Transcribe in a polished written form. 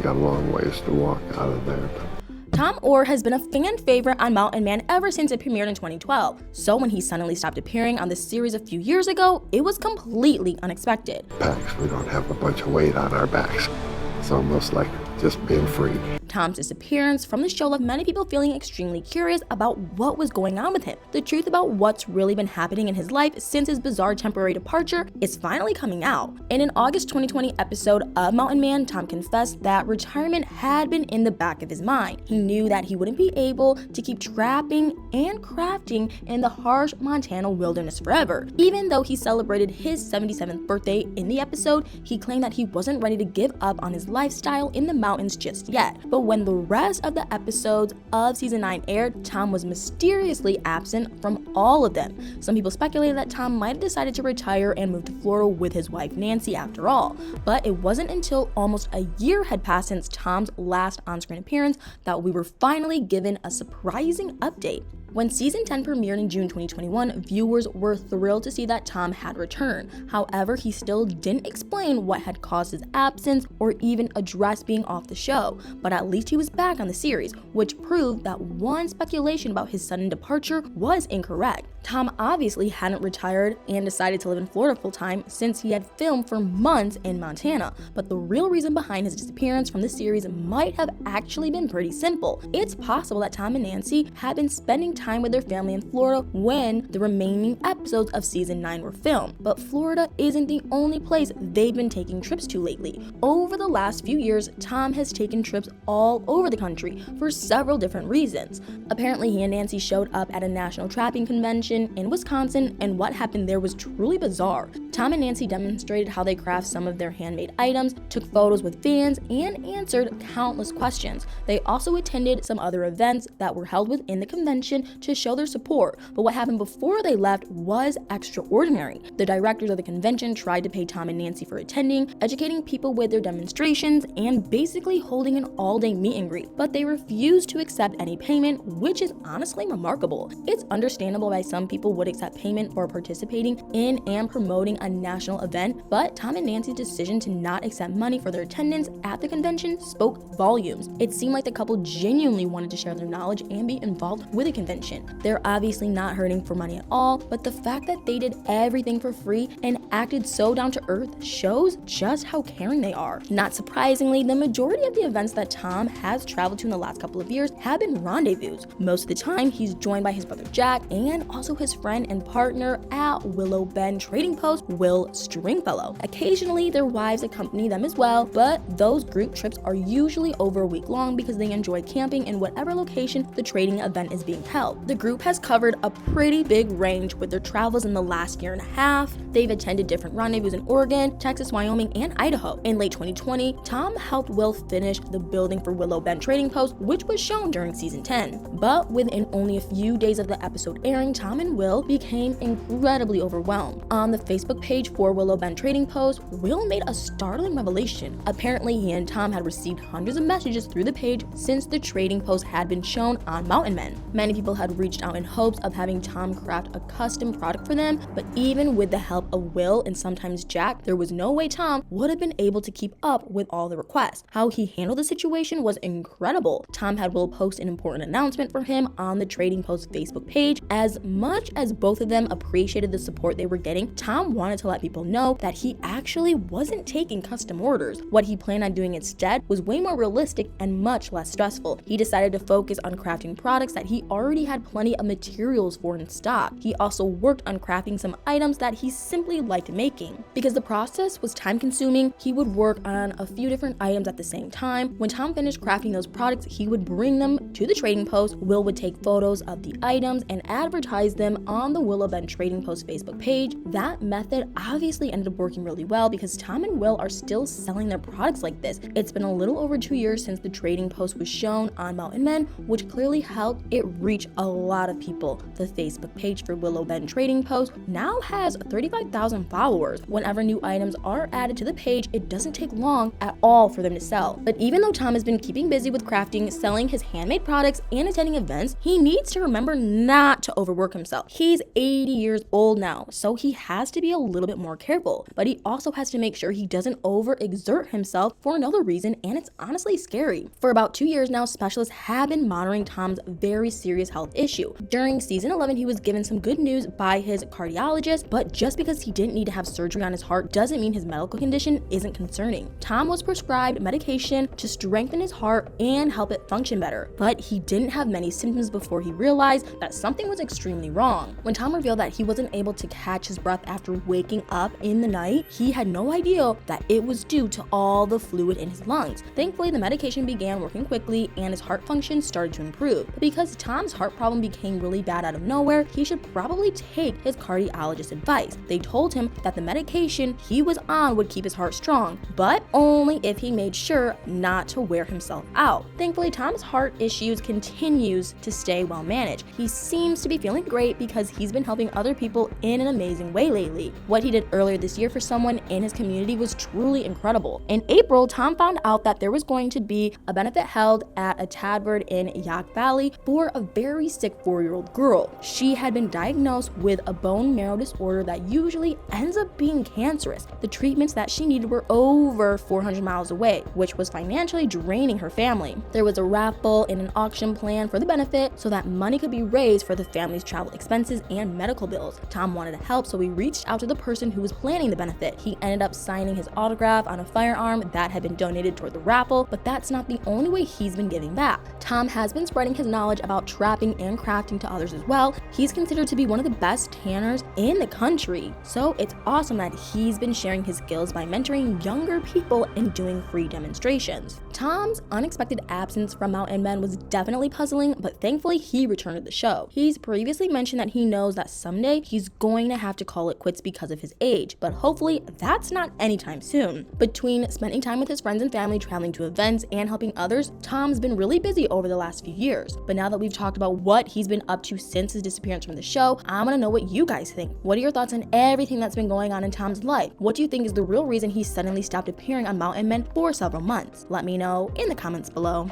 got a long ways to walk out of there. Tom Oar has been a fan favorite on Mountain Man ever since it premiered in 2012, so when he suddenly stopped appearing on the series a few years ago, it was completely unexpected. Packs, we don't have a bunch of weight on our backs. It's almost like just being free. Tom's disappearance from the show left many people feeling extremely curious about what was going on with him. The truth about what's really been happening in his life since his bizarre temporary departure is finally coming out. In an August 2020 episode of Mountain Man, Tom confessed that retirement had been in the back of his mind. He knew that he wouldn't be able to keep trapping and crafting in the harsh Montana wilderness forever. Even though he celebrated his 77th birthday in the episode, he claimed that he wasn't ready to give up on his lifestyle in the mountains just yet. But when the rest of the episodes of season 9 aired, Tom was mysteriously absent from all of them. Some people speculated that Tom might have decided to retire and move to Florida with his wife Nancy after all. But it wasn't until almost a year had passed since Tom's last on-screen appearance that we were finally given a surprising update. When season 10 premiered in June 2021, viewers were thrilled to see that Tom had returned. However, he still didn't explain what had caused his absence or even address being off the show, but at least he was back on the series, which proved that one speculation about his sudden departure was incorrect. Tom obviously hadn't retired and decided to live in Florida full-time since he had filmed for months in Montana, but the real reason behind his disappearance from the series might have actually been pretty simple. It's possible that Tom and Nancy had been spending time with their family in Florida when the remaining episodes of season 9 were filmed, but Florida isn't the only place they've been taking trips to lately. Over the last few years, Tom has taken trips all over the country for several different reasons. Apparently, he and Nancy showed up at a national trapping convention in Wisconsin, and what happened there was truly bizarre. Tom and Nancy demonstrated how they craft some of their handmade items, took photos with fans, and answered countless questions. They also attended some other events that were held within the convention to show their support, but what happened before they left was extraordinary. The directors of the convention tried to pay Tom and Nancy for attending, educating people with their demonstrations, and basically holding an all-day meet and greet, but they refused to accept any payment, which is honestly remarkable. It's understandable why some people would accept payment for participating in and promoting a national event, but Tom and Nancy's decision to not accept money for their attendance at the convention spoke volumes. It seemed like the couple genuinely wanted to share their knowledge and be involved with the convention. They're obviously not hurting for money at all, but the fact that they did everything for free and acted so down to earth shows just how caring they are. Not surprisingly, the majority of the events that Tom has traveled to in the last couple of years have been rendezvous. Most of the time, he's joined by his brother Jack and also his friend and partner at Willow Bend Trading Post, Will Stringfellow. Occasionally, their wives accompany them as well, but those group trips are usually over a week long because they enjoy camping in whatever location the trading event is being held. The group has covered a pretty big range with their travels in the last year and a half. They've attended different rendezvous in Oregon, Texas, Wyoming, and Idaho. In late 2020, Tom helped Will finish the building for Willow Bend Trading Post, which was shown during season 10. But within only a few days of the episode airing, Tom and Will became incredibly overwhelmed. On the Facebook page for Willow Bend Trading Post, Will made a startling revelation. Apparently, he and Tom had received hundreds of messages through the page since the trading post had been shown on Mountain Men. Many people had reached out in hopes of having Tom craft a custom product for them, but even with the help of Will and sometimes Jack, there was no way Tom would have been able to keep up with all the requests. How he handled the situation was incredible. Tom had Will post an important announcement for him on the Trading Post Facebook page. As much as both of them appreciated the support they were getting, Tom wanted to let people know that he actually wasn't taking custom orders. What he planned on doing instead was way more realistic and much less stressful. He decided to focus on crafting products that he already had plenty of materials for in stock. He also worked on crafting some items that he simply liked making. Because the process was time consuming, he would work on a few different items at the same time. When Tom finished crafting those products, he would bring them to the Trading Post. Will would take photos of the items and advertise them on the Willow Bend Trading Post Facebook page. That method obviously ended up working really well because Tom and Will are still selling their products like this. It's been a little over 2 years since the Trading Post was shown on Mountain Men, which clearly helped it reach a lot of people. The Facebook page for Willow Bend Trading Post now has 35,000 followers. Whenever new items are added to the page, it doesn't take long at all for them to sell. But even though Tom has been keeping busy with crafting, selling his handmade products, and attending events, he needs to remember not to overwork himself. himself. He's 80 years old now, so he has to be a little bit more careful, but he also has to make sure he doesn't overexert himself for another reason, and it's honestly scary. For about 2 years now, specialists have been monitoring Tom's very serious health issue. During season 11, he was given some good news by his cardiologist, but just because he didn't need to have surgery on his heart doesn't mean his medical condition isn't concerning. Tom was prescribed medication to strengthen his heart and help it function better, but he didn't have many symptoms before he realized that something was extremely wrong. When Tom revealed that he wasn't able to catch his breath after waking up in the night, he had no idea that it was due to all the fluid in his lungs. Thankfully, the medication began working quickly and his heart function started to improve. But because Tom's heart problem became really bad out of nowhere, he should probably take his cardiologist's advice. They told him that the medication he was on would keep his heart strong, but only if he made sure not to wear himself out. Thankfully, Tom's heart issues continues to stay well managed. He seems to be feeling great because he's been helping other people in an amazing way lately. What he did earlier this year for someone in his community was truly incredible. In April, Tom found out that there was going to be a benefit held at a Tadbird in Yak Valley for a very sick 4-year-old girl. She had been diagnosed with a bone marrow disorder that usually ends up being cancerous. The treatments that she needed were over 400 miles away, which was financially draining her family. There was a raffle and an auction plan for the benefit so that money could be raised for the family's travel expenses and medical bills. Tom wanted to help, so he reached out to the person who was planning the benefit. He ended up signing his autograph on a firearm that had been donated toward the raffle, but that's not the only way he's been giving back. Tom has been spreading his knowledge about trapping and crafting to others as well. He's considered to be one of the best tanners in the country, so it's awesome that he's been sharing his skills by mentoring younger people and doing free demonstrations. Tom's unexpected absence from Mountain Men was definitely puzzling, but thankfully he returned to the show. He's previously mentioned that he knows that someday he's going to have to call it quits because of his age, but hopefully that's not anytime soon. Between spending time with his friends and family, traveling to events, and helping others, Tom's been really busy over the last few years. But now that we've talked about what he's been up to since his disappearance from the show, I want to know what you guys think. What are your thoughts on everything that's been going on in Tom's life? What do you think is the real reason he suddenly stopped appearing on Mountain Men for several months? Let me know in the comments below.